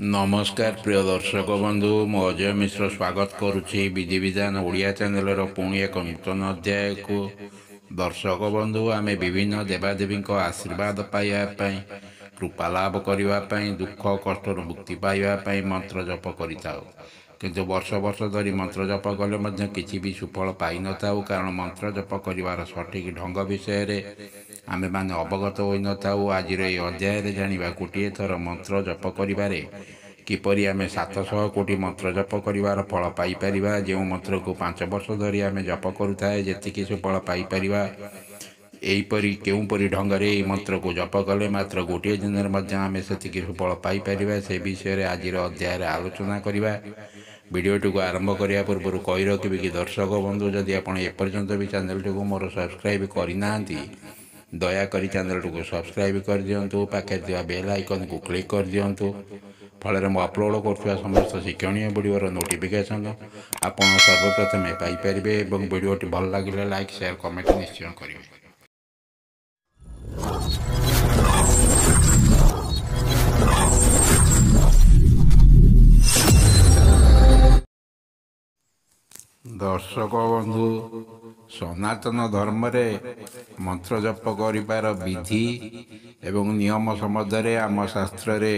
नमस्कार प्रिय दर्शक बंधु मु अजय मिश्र स्वागत करुच्ची विधि विधान ओडिया चैनल पुणी एक नूतन अध्याय को। दर्शक बंधु आम विभिन्न देवादेवी आशीर्वाद पाइबापी कृपा लाभ करने दुख कष्ट मुक्ति पाइबापी मंत्र जप करिथाउ। किंतु वर्ष वर्ष धरी मंत्र जप कले किसी भी सुफल पाई न थाउ, कारण मंत्र जप कर सठिक ढंग विषय आमे माने अवगत होई न थाउ। आज अध्याय जानिबा गोटे थर मंत्र जप करिबारे किपरि आमे 700 कोटी मंत्र जप करिवार फल पाई परिबा। जो मंत्र को 5 वर्ष धरी आमे जप करुथाए जेतिकी सुफल पाई परिबा, एहीपरि केउपरि ढंगरे एही मंत्र को जप कले मात्र गोटे दिन आमे सेतिकी सुफल पाई परिबा, से विषय आज अध्याय आलोचना करिबा। भिडियोटी को आरंभ करने पूर्व कही रखी कि दर्शक बंधु जदि आप एपर्यंत भी चैनल टी को मोर सब्सक्राइब करना दयाकोरी चैनल को सब्सक्राइब कर दिंतु, पाखे बेल आइकन को क्लिक कर दिंतु। फल मु अपलोड कर समस्त शिक्षणीय वीडियोर नोटिफिकेशन आप सर्वप्रथम पाइपर। वीडियोटी भल लगे लाइक शेयर कमेंट निश्चय करेंगे। दर्शक बंधु, सनातन धर्म रे मंत्र जप करिबार विधि एवं नियम संबंध आम शास्त्र रे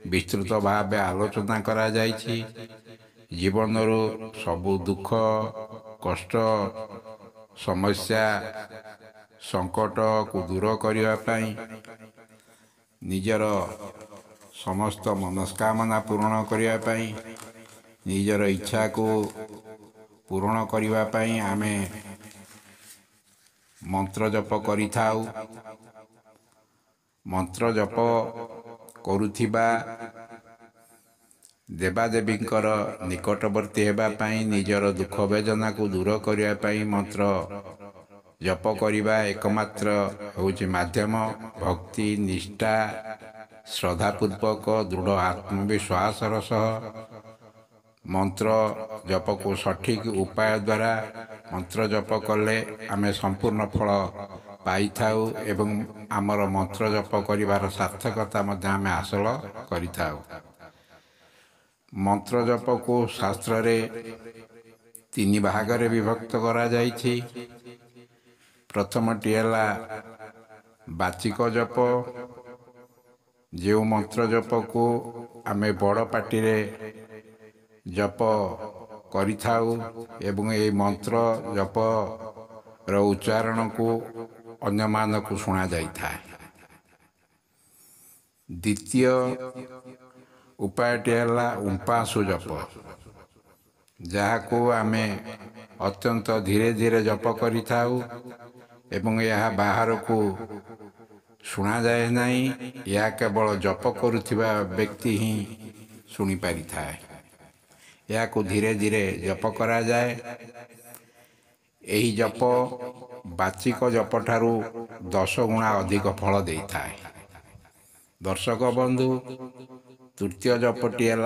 विस्तृत भाव आलोचना करा जायछि। जीवन सबु दुख कष्ट समस्या संकट को दूर करने निजर समस्त मनस्कामना पूर्ण करने निजर इच्छा को पूर्ण करने आमे मंत्र जप करिथाउ। मंत्र जप करुथिबा देवादेवींकर निकटवर्ती हेबापई निजर दुख वेदना को दूर करने मंत्र जप करिबा एकमात्र होउछि माध्यम। भक्ति निष्ठा श्रद्धापूर्वक दृढ़ आत्मविश्वास सह मंत्र जप को सठिक उपाय द्वारा मंत्र जप कले आमे संपूर्ण फल पाई थाउ एवं आमर मंत्र जप करिवार सार्थकता मध्य आमे हासिल करिथाउ। मंत्र जप को शास्त्र रे 3 भाग रे विभक्त करा जायछि। प्रथमटी है बाचिक जप, जो मंत्र जप को आमे बड़ पाटी रे जप करिथाउ एवं ए मंत्र जप रो उच्चारण को अन्य मान को सुना जाइथा। द्वितीय उपायटी है उम्पासु जप, जहाँ को आमे अत्यंत धीरे धीरे जप करिथाउ एवं यह बाहर को सुना जाए नहीं, यह केवल जप करुथिबा व्यक्ति ही सुनी पारि थाए। यह को धीरे धीरे जप करा जाए। यही जप बाचिक जप ठारू 10 गुणा अधिक फल देता है। दर्शक बंधु, तृतीय जपटी है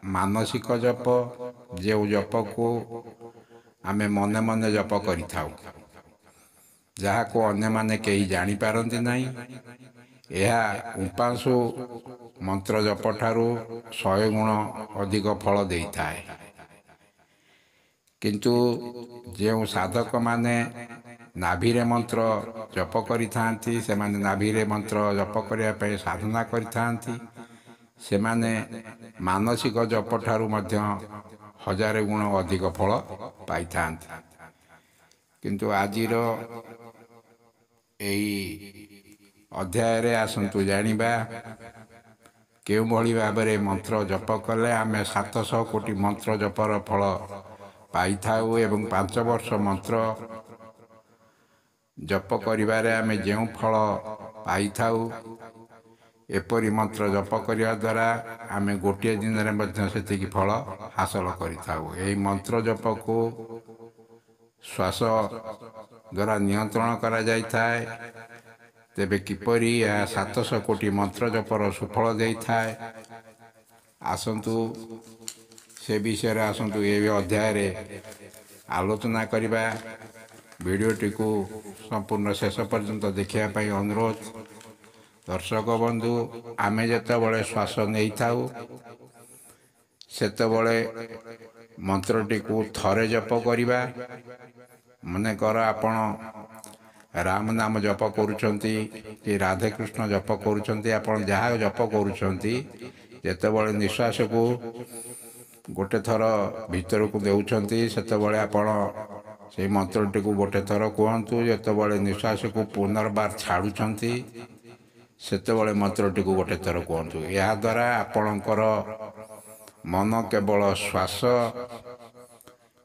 मानसिक जप, जो जप को आमे मने मने जप करिथाउ, जहाँ को अन्य माने कहीं जानी पारंती नहीं। यह उपासु मंत्र जप ठारू 100 गुण अधिक फल देता है। किंतु जो साधक माने नाभिरे मंत्र जप करिथांती, से माने नाभिरे मंत्र जप करिया पे साधना करिथांती, से माने मानसिक जप ठारू मध्य 1000 गुण अधिक फल पाइथांती। किंतु आजिर एही अध्याय रे आसंतु जानिबा केउ भली भाबरे मंत्र जप कले आमे 700 कोटी मंत्र जपर फल पाई थाउ एवं 5 वर्ष मंत्र जप करिबारे आमे जेउ फल पाई थाउ, एपरि मंत्र जप करिया द्वारा आमे गोटे दिन रे मध्य सेतिकी फल हासिल करिथाउ। एही मंत्र जप को श्वास द्वारा नियंत्रण करा जाय थाए। तेबे किपरि 700 कोटी मंत्र जपर सुफल देई थाए, आसंतु से विषय आसंतु ये अध्याय रे आलोचना करिबा। वीडियोटी को संपूर्ण शेष पर्यंत देखिया अनुरोध। ଦର୍ଶକ ବନ୍ଧୁ, ଆମେ ଯେତେବେଳେ ଶ୍ୱାସ ନେଇଥାଉ ସେତେବେଳେ ମନ୍ତ୍ରଟିକୁ ଥରେ ଜପ କରିବା। ମନେକର ଆପଣ ରାମ ନାମ ଜପ କରୁଛନ୍ତି କି ରାଧେକୃଷ୍ଣ ଜପ କରୁଛନ୍ତି, ଆପଣ ଯାହା ଜପ କରୁଛନ୍ତି, ଯେତେବେଳେ ନିଶ୍ୱାସକୁ ଗୋଟେ ଥର ଭିତରକୁ ଦେଉଛନ୍ତି ସେତେବେଳେ ଆପଣ ସେଇ ମନ୍ତ୍ରଟିକୁ ଗୋଟେ ଥର କୁହନ୍ତୁ। ଯେତେବେଳେ ନିଶ୍ୱାସକୁ ପୁନର୍ବାର ଛାଡ଼ୁଛନ୍ତି ସେତେବେଳେ ମନ୍ତ୍ରଟିକୁ ଗୋଟେ ଥର କୁହନ୍ତୁ। ଏହାଦ୍ୱାରା ଆପଣଙ୍କର ମନ କେବଳ ଶ୍ୱାସ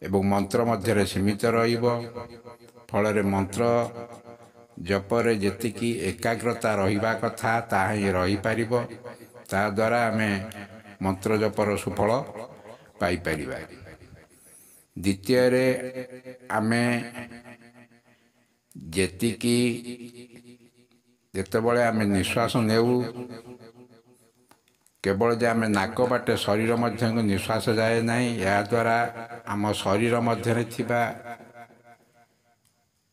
ଏବଂ ମନ୍ତ୍ର ମଧ୍ୟରେ ସୀମିତ ରହିବ। ଫଳରେ ମନ୍ତ୍ର ଜପରେ ଯେତିକି ଏକାଗ୍ରତା ରହିବା କଥା ତାହା ହିଁ ରହିପାରିବ। ତାଦ୍ୱାରା ଆମେ ମନ୍ତ୍ର ଜପର ସୁଫଳ ପାଇପାରିବା। ଦ୍ୱିତୀୟରେ, ଆମେ ଯେତେବେଳେ ଆମେ ନିଶ୍ୱାସ ନେଉ, କେବଳ ଯେ ଆମେ ନାକ ବାଟେ ଶରୀର ମଧ୍ୟକୁ ନିଶ୍ୱାସ ଯାଏ ନାହିଁ। ଏହାଦ୍ୱାରା ଆମ ଶରୀର ମଧ୍ୟରେ ଥିବା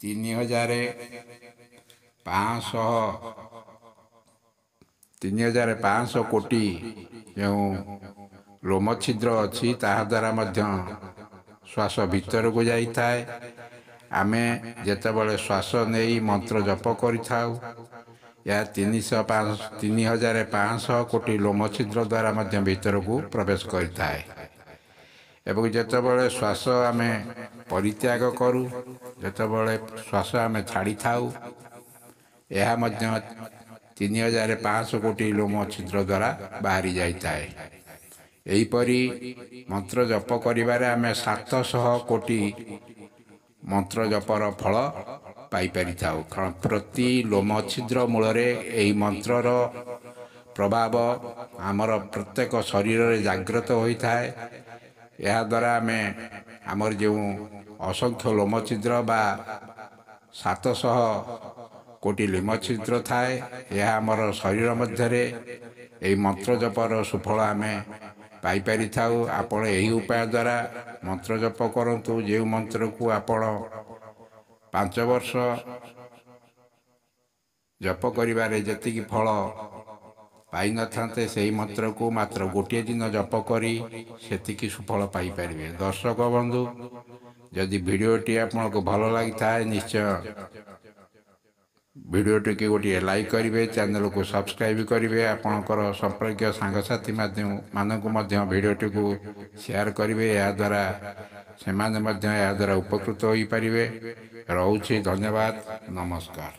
3,500 କୋଟି ଯେଉଁ ଲୋମ ଛିଦ୍ର ଅଛି ତାହା ଦ୍ୱାରା ମଧ୍ୟ ଶ୍ୱାସ ଭିତରକୁ ଯାଇଥାଏ। ଆମେ ଯେତେବେଳେ ଶ୍ୱାସ ନେଇ ମନ୍ତ୍ର ଜପ କରିଥାଉ, ଏହା 3,500 କୋଟି ଲୋମ ଛିଦ୍ର ଦ୍ୱାରା ମଧ୍ୟ ଭିତରକୁ ପ୍ରବେଶ କରିଥାଏ। ଏବଂ ଯେତେବେଳେ ଶ୍ୱାସ ଆମେ ପରିତ୍ୟାଗ କରୁ, ଯେତେବେଳେ ଶ୍ୱାସ ଆମେ ଛାଡ଼ିଥାଉ, ଏହା ମଧ୍ୟ 3,500 କୋଟି ଲୋମ ଛିଦ୍ର ଦ୍ୱାରା ବାହାରି ଯାଇଥାଏ। ଏହିପରି ମନ୍ତ୍ର ଜପ କରିବାରେ ଆମେ 700 କୋଟି ମନ୍ତ୍ର ଜପର ଫଳ ପାଇପାରିଥାଉ। କାରଣ ପ୍ରତି ଲୋମ ଛିଦ୍ର ମୂଳରେ ଏହି ମନ୍ତ୍ରର ପ୍ରଭାବ ଆମର ପ୍ରତ୍ୟେକ ଶରୀରରେ ଜାଗ୍ରତ ହୋଇଥାଏ। ଏହାଦ୍ୱାରା ଆମେ ଆମର ଯେଉଁ ଅସଂଖ୍ୟ ଲୋମ ଛିଦ୍ର ବା 700 କୋଟି ଲୋମ ଛିଦ୍ର ଥାଏ, ଏହା ଆମର ଶରୀର ମଧ୍ୟରେ ଏହି ମନ୍ତ୍ର ଜପର ସୁଫଳ ଆମେ ପାଇପାରିଥାଉ। ଆପଣ ଏହି ଉପାୟ ଦ୍ୱାରା ମନ୍ତ୍ର ଜପ କରନ୍ତୁ। ଯେଉଁ ମନ୍ତ୍ରକୁ ଆପଣ 5 ବର୍ଷ ଜପ କରିବାରେ ଯେତିକି ଫଳ ପାଇନଥାନ୍ତେ, ସେହି ମନ୍ତ୍ରକୁ ମାତ୍ର ଗୋଟିଏ ଦିନ ଜପ କରି ସେତିକି ସୁଫଳ ପାଇପାରିବେ। ଦର୍ଶକ ବନ୍ଧୁ, ଯଦି ଭିଡ଼ିଓଟି ଆପଣଙ୍କୁ ଭଲ ଲାଗିଥାଏ, ନିଶ୍ଚୟ ଭିଡ଼ିଓଟିକୁ ଗୋଟିଏ ଲାଇକ୍ କରିବେ, ଚ୍ୟାନେଲକୁ ସବସ୍କ୍ରାଇବ୍ କରିବେ, ଆପଣଙ୍କର ସମ୍ପର୍କୀୟ ସାଙ୍ଗସାଥି ମାନଙ୍କୁ ମଧ୍ୟ ଭିଡ଼ିଓଟିକୁ ସେୟାର କରିବେ। ଏହାଦ୍ୱାରା ସେମାନେ ମଧ୍ୟ ଏହାଦ୍ୱାରା ଉପକୃତ ହୋଇପାରିବେ। ରହୁଛି, ଧନ୍ୟବାଦ, ନମସ୍କାର।